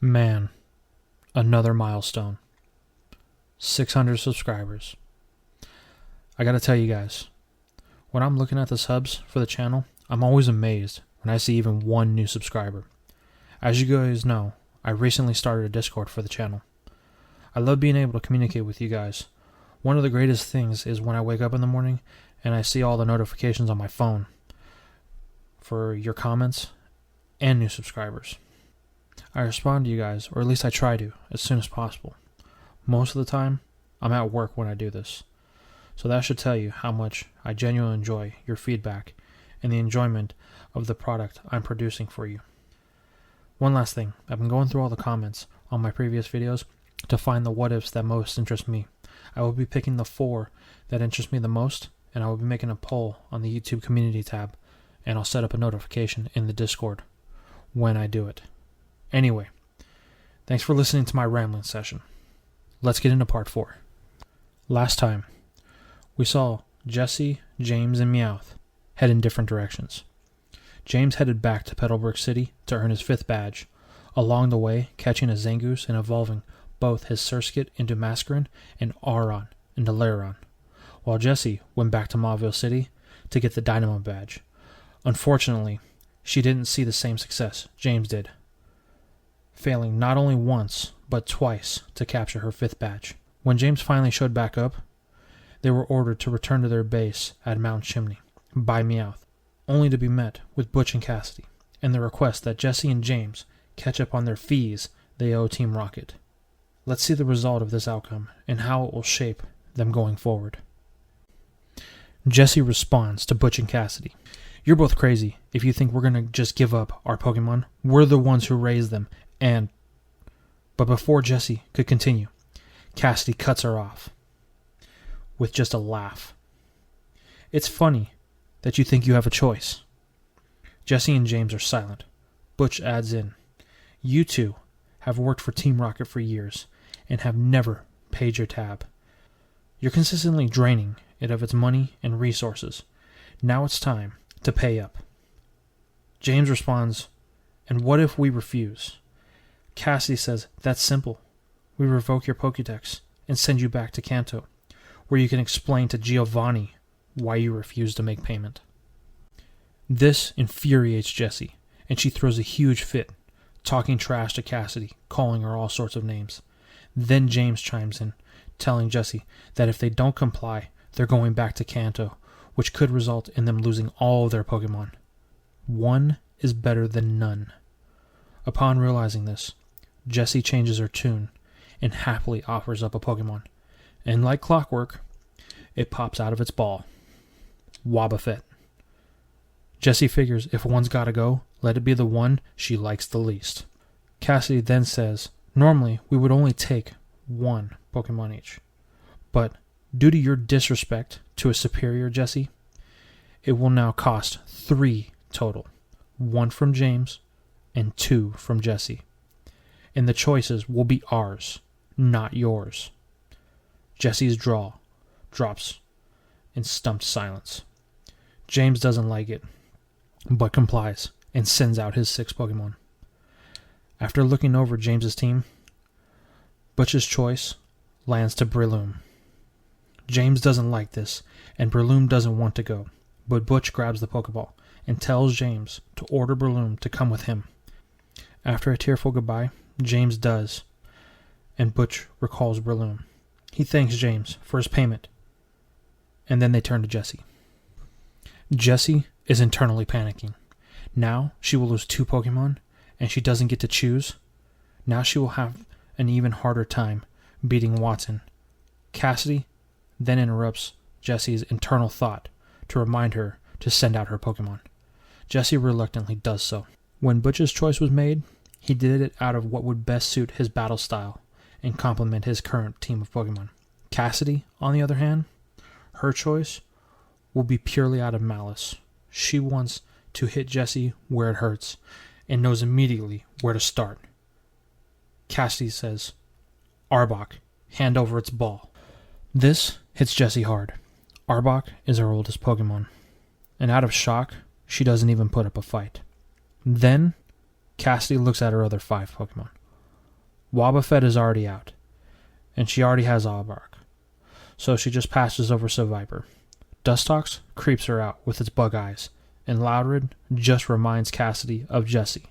Man, another milestone. 600 subscribers. I gotta tell you guys, when I'm looking at the subs for the channel, I'm always amazed when I see even one new subscriber. As you guys know, I recently started a Discord for the channel. I love being able to communicate with you guys. One of the greatest things is when I wake up in the morning and I see all the notifications on my phone for your comments and new subscribers. I respond to you guys, or at least I try to, as soon as possible. Most of the time, I'm at work when I do this. So that should tell you how much I genuinely enjoy your feedback and the enjoyment of the product I'm producing for you. One last thing, I've been going through all the comments on my previous videos to find the what-ifs that most interest me. I will be picking the 4 that interest me the most, and I will be making a poll on the YouTube community tab, and I'll set up a notification in the Discord when I do it. Anyway, thanks for listening to my rambling session. Let's get into part 4. Last time, we saw Jessy, James, and MEOWTH head in different directions. James headed back to Petalburg City to earn his 5th badge, along the way catching a Zangoose and evolving both his Surskit into Mascarin and Auron into Lairon, while Jessy went back to Mauville City to get the Dynamo badge. Unfortunately, she didn't see the same success James did, failing not only once, but twice to capture her 5th badge. When James finally showed back up, they were ordered to return to their base at Mount Chimney by MEOWTH, only to be met with Butch and Cassidy, and the request that Jessy and James catch up on their fees they owe Team Rocket. Let's see the result of this outcome and how it will shape them going forward. Jessy responds to Butch and Cassidy. You're both crazy if you think we're going to just give up our Pokemon. We're the ones who raised them, and... But before Jessy could continue, Cassidy cuts her off with just a laugh. It's funny that you think you have a choice. Jessy and James are silent. Butch adds in, you two have worked for Team Rocket for years and have never paid your tab. You're consistently draining it of its money and resources. Now it's time to pay up. James responds, and what if we refuse? Cassidy says, that's simple. We revoke your Pokédex and send you back to Kanto, where you can explain to Giovanni why you refuse to make payment. This infuriates Jessy, and she throws a huge fit, talking trash to Cassidy, calling her all sorts of names. Then James chimes in, telling Jessy that if they don't comply, they're going back to Kanto, which could result in them losing all of their Pokemon. One is better than none. Upon realizing this, Jessy changes her tune and happily offers up a Pokemon. And like clockwork, it pops out of its ball. Wobbuffet. Jessy figures if one's gotta go, let it be the one she likes the least. Cassidy then says, normally we would only take 1 Pokemon each, but due to your disrespect to a superior Jessy, it will now cost 3 total. 1 from James and 2 from Jessy. And the choices will be ours, not yours. Jessy's jaw drops in stumped silence. James doesn't like it, but complies and sends out his 6 Pokemon. After looking over James's team, Butch's choice lands to Breloom. James doesn't like this, and Breloom doesn't want to go, but Butch grabs the Pokeball and tells James to order Breloom to come with him. After a tearful goodbye, James does, and Butch recalls Breloom. He thanks James for his payment, and then they turn to Jessy. Jessy is internally panicking. Now she will lose 2 Pokemon, and she doesn't get to choose. Now she will have an even harder time beating Watson. Cassidy then interrupts Jessy's internal thought to remind her to send out her Pokemon. Jessy reluctantly does so. When Butch's choice was made, he did it out of what would best suit his battle style and complement his current team of Pokemon. Cassidy, on the other hand, her choice will be purely out of malice. She wants to hit Jessy where it hurts and knows immediately where to start. Cassidy says, Arbok, hand over its ball. This hits Jessy hard. Arbok is her oldest Pokemon, and out of shock, she doesn't even put up a fight. Then, Cassidy looks at her other 5 Pokemon. Wobbuffet is already out, and she already has Aardvark, so she just passes over Viper. Dustox creeps her out with its bug eyes, and Loudred just reminds Cassidy of Jessy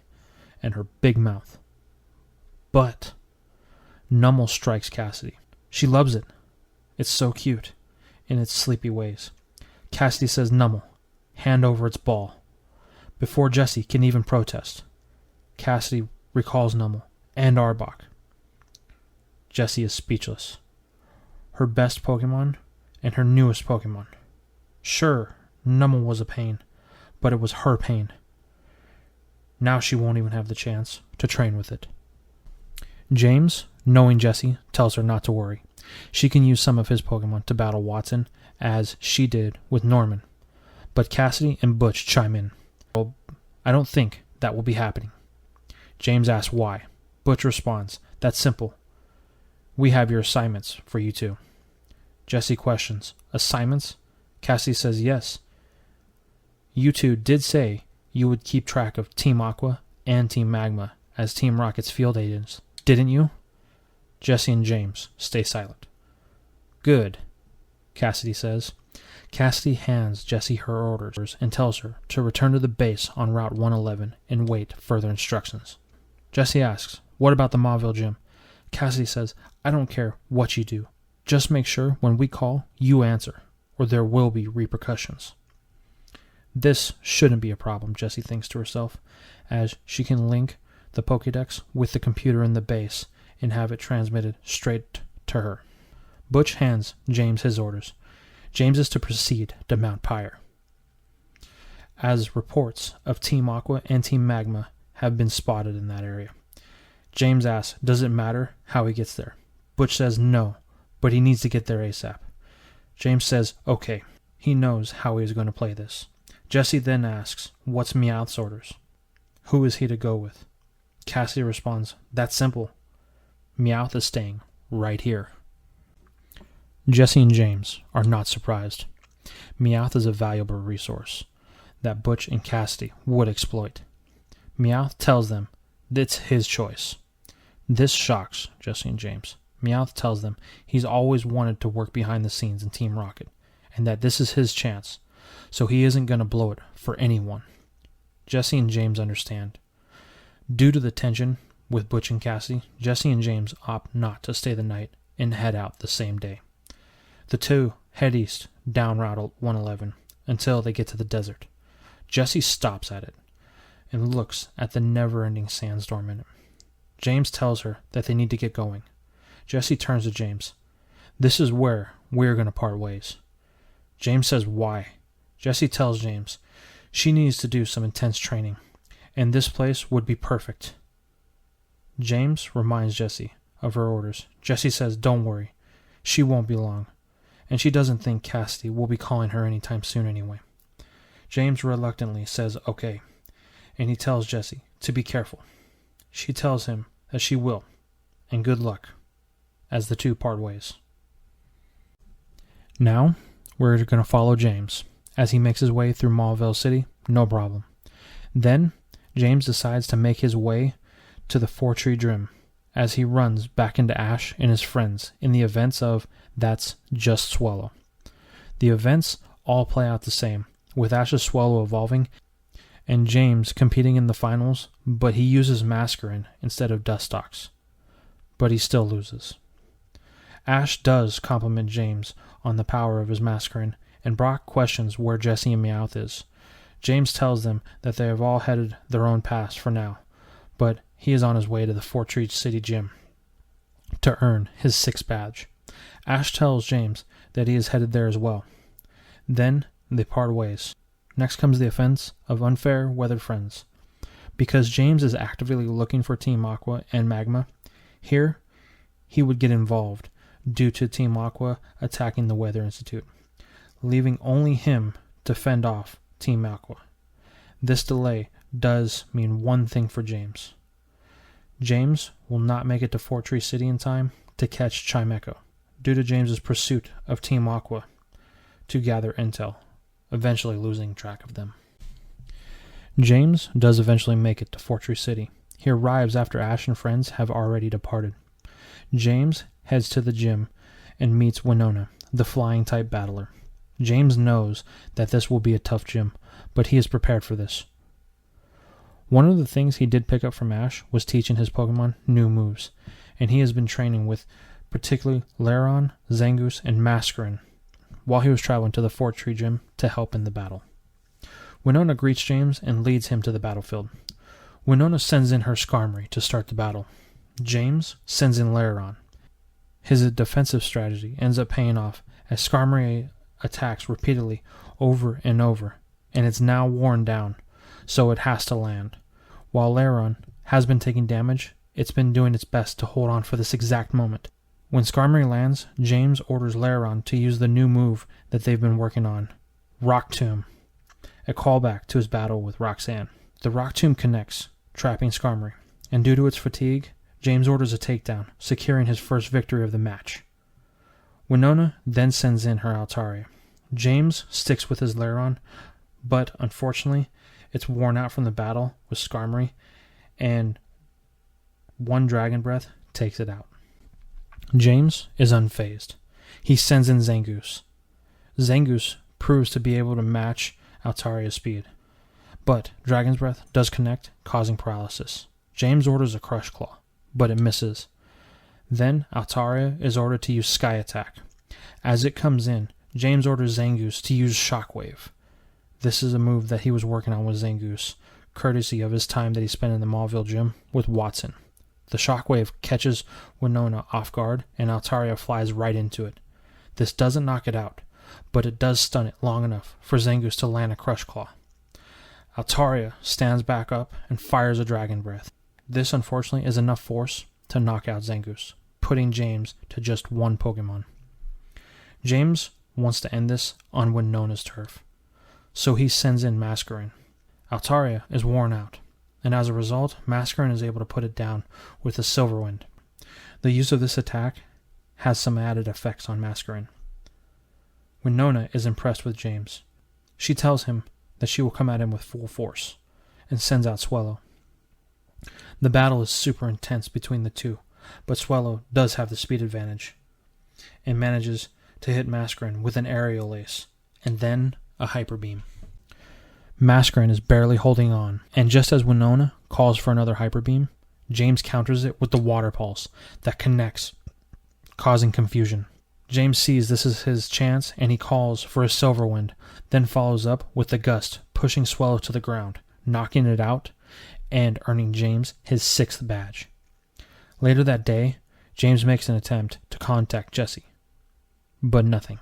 and her big mouth. But Nummel strikes Cassidy. She loves it. It's so cute in its sleepy ways. Cassidy says, Nummel, hand over its ball. Before Jessy can even protest, Cassidy recalls Nummel and Arbok. Jessy is speechless. Her best Pokemon and her newest Pokemon. Sure, Nummel was a pain, but it was her pain. Now she won't even have the chance to train with it. James, knowing Jessy, tells her not to worry. She can use some of his Pokemon to battle Watson, as she did with Norman. But Cassidy and Butch chime in. Well, I don't think that will be happening. James asks why. Butch responds, that's simple. We have your assignments for you two. Jessy questions, assignments? Cassidy says yes. You two did say you would keep track of Team Aqua and Team Magma as Team Rocket's field agents, didn't you? Jessy and James stay silent. Good, Cassidy says. Cassidy hands Jessy her orders and tells her to return to the base on Route 111 and wait further instructions. Jessy asks, what about the Mauville gym? Cassidy says, I don't care what you do. Just make sure when we call, you answer, or there will be repercussions. This shouldn't be a problem, Jessy thinks to herself, as she can link the Pokédex with the computer in the base and have it transmitted straight to her. Butch hands James his orders. James is to proceed to Mount Pyre, as reports of Team Aqua and Team Magma have been spotted in that area. James asks, does it matter how he gets there? Butch says no, but he needs to get there ASAP. James says, okay, he knows how he is going to play this. Jessy then asks, what's MEOWTH's orders? Who is he to go with? Cassidy responds, that's simple. MEOWTH is staying right here. Jessy and James are not surprised. MEOWTH is a valuable resource that Butch and Cassidy would exploit. MEOWTH tells them it's his choice. This shocks Jessy and James. MEOWTH tells them he's always wanted to work behind the scenes in Team Rocket, and that this is his chance, so he isn't going to blow it for anyone. Jessy and James understand. Due to the tension with Butch and Cassidy, Jessy and James opt not to stay the night and head out the same day. The two head east down Route 111 until they get to the desert. Jessy stops at it and looks at the never-ending sandstorm in it. James tells her that they need to get going. Jessy turns to James. This is where we're going to part ways. James says why. Jessy tells James she needs to do some intense training, and this place would be perfect. James reminds Jessy of her orders. Jessy says don't worry, she won't be long, and she doesn't think Cassidy will be calling her anytime soon anyway. James reluctantly says okay, and he tells Jessy to be careful. She tells him that she will, and good luck, as the two part ways. Now, we're going to follow James as he makes his way through Mauville City, no problem. Then, James decides to make his way to the Four Tree Gym as he runs back into Ash and his friends in the events of That's Just Swallow. The events all play out the same, with Ash's Swallow evolving and James competing in the finals, but he uses Masquerain instead of Dustox. But he still loses. Ash does compliment James on the power of his Masquerain, and Brock questions where Jessy and MEOWTH is. James tells them that they have all headed their own paths for now, but he is on his way to the Fort Tree City Gym to earn his 6th badge. Ash tells James that he is headed there as well. Then they part ways. Next comes the offense of unfair weathered friends. Because James is actively looking for Team Aqua and Magma, here he would get involved due to Team Aqua attacking the Weather Institute, leaving only him to fend off Team Aqua. This delay does mean one thing for James. James will not make it to Fort Tree City in time to catch Chimecho, due to James's pursuit of Team Aqua to gather intel, eventually losing track of them. James does eventually make it to Fort Tree City. He arrives after Ash and friends have already departed. James heads to the gym and meets Winona, the flying-type battler. James knows that this will be a tough gym, but he is prepared for this. One of the things he did pick up from Ash was teaching his Pokemon new moves, and he has been training with particularly Lairon, Zangoose, and Masquerain while he was traveling to the Fort Tree Gym to help in the battle. Winona greets James and leads him to the battlefield. Winona sends in her Skarmory to start the battle. James sends in Lairon. His defensive strategy ends up paying off as Skarmory attacks repeatedly over and over, and it's now worn down, so it has to land. While Lairon has been taking damage, it's been doing its best to hold on for this exact moment. When Skarmory lands, James orders Lairon to use the new move that they've been working on, Rock Tomb, a callback to his battle with Roxanne. The Rock Tomb connects, trapping Skarmory, and due to its fatigue, James orders a takedown, securing his first victory of the match. Winona then sends in her Altaria. James sticks with his Lairon, but unfortunately, it's worn out from the battle with Skarmory, and one Dragon Breath takes it out. James is unfazed. He sends in Zangoose. Zangoose proves to be able to match Altaria's speed, but Dragon's Breath does connect, causing paralysis. James orders a Crush Claw, but it misses. Then Altaria is ordered to use Sky Attack. As it comes in, James orders Zangoose to use Shockwave. This is a move that he was working on with Zangoose, courtesy of his time that he spent in the Mauville gym with Watson. The Shockwave catches Winona off guard, and Altaria flies right into it. This doesn't knock it out, but it does stun it long enough for Zangoose to land a Crush Claw. Altaria stands back up and fires a Dragon Breath. This, unfortunately, is enough force to knock out Zangoose, putting James to just one Pokemon. James wants to end this on Winona's turf, so he sends in Masquerain. Altaria is worn out, and as a result, Masquerain is able to put it down with a Silver Wind. The use of this attack has some added effects on Masquerain. Winona is impressed with James. She tells him that she will come at him with full force, and sends out Swellow. The battle is super intense between the two, but Swellow does have the speed advantage, and manages to hit Masquerain with an Aerial Ace, and then a Hyper Beam. Masquerain is barely holding on, and just as Winona calls for another Hyper Beam, James counters it with the Water Pulse that connects, causing confusion. James sees this is his chance, and he calls for a Silver Wind, then follows up with the Gust, pushing Swellow to the ground, knocking it out, and earning James his 6th badge. Later that day, James makes an attempt to contact Jessy, but nothing.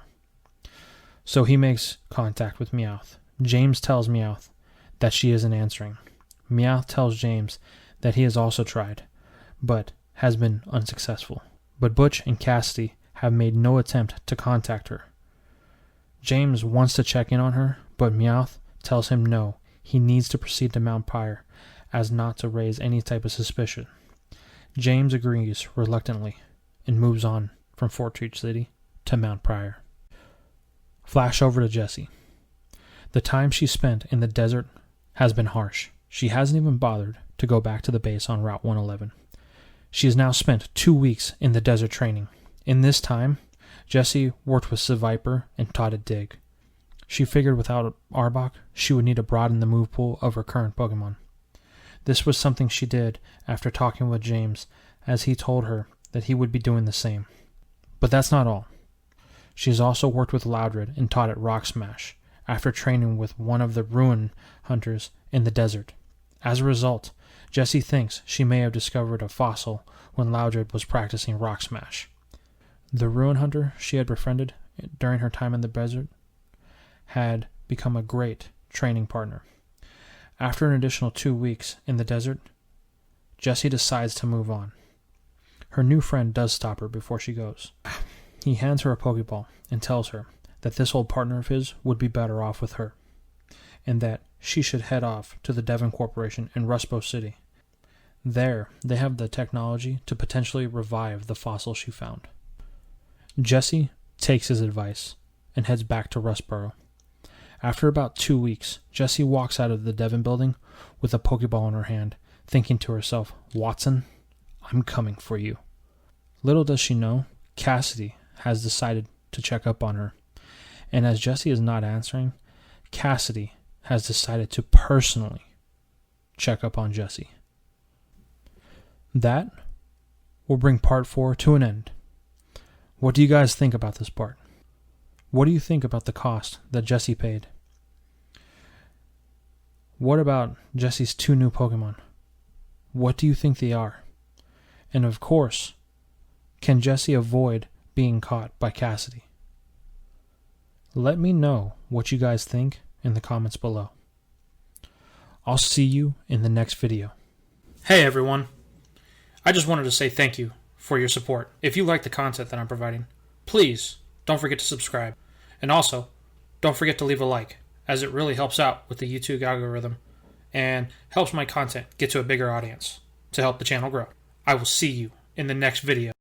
So he makes contact with MEOWTH. James tells MEOWTH that she isn't answering. MEOWTH tells James that he has also tried, but has been unsuccessful. But Butch and Cassidy have made no attempt to contact her. James wants to check in on her, but MEOWTH tells him no, he needs to proceed to Mount Pyre, as not to raise any type of suspicion. James agrees reluctantly, and moves on from Fort Tree City to Mount Pyre. Flash over to Jessy. The time she spent in the desert has been harsh. She hasn't even bothered to go back to the base on Route 111. She has now spent 2 weeks in the desert training. In this time, Jessy worked with Seviper and taught it Dig. She figured without Arbok, she would need to broaden the move pool of her current Pokemon. This was something she did after talking with James, as he told her that he would be doing the same. But that's not all. She has also worked with Loudred and taught it Rock Smash, after training with one of the Ruin Hunters in the desert. As a result, Jessy thinks she may have discovered a fossil when Loudred was practicing Rock Smash. The Ruin Hunter she had befriended during her time in the desert had become a great training partner. After an additional 2 weeks in the desert, Jessy decides to move on. Her new friend does stop her before she goes. He hands her a Pokeball and tells her that this old partner of his would be better off with her, and that she should head off to the Devon Corporation in Ruspo City. There, they have the technology to potentially revive the fossil she found. Jessy takes his advice and heads back to Rustboro. After about 2 weeks, Jessy walks out of the Devon building with a Pokeball in her hand, thinking to herself, "Watson, I'm coming for you." Little does she know, Cassidy has decided to check up on her. And as Jessy is not answering, Cassidy has decided to personally check up on Jessy. That will bring part 4 to an end. What do you guys think about this part? What do you think about the cost that Jessy paid? What about Jessy's 2 new Pokemon? What do you think they are? And of course, can Jessy avoid being caught by Cassidy? Let me know what you guys think in the comments below. I'll see you in the next video. Hey everyone. I just wanted to say thank you for your support. If you like the content that I'm providing, please don't forget to subscribe. And also, don't forget to leave a like, as it really helps out with the YouTube algorithm and helps my content get to a bigger audience to help the channel grow. I will see you in the next video.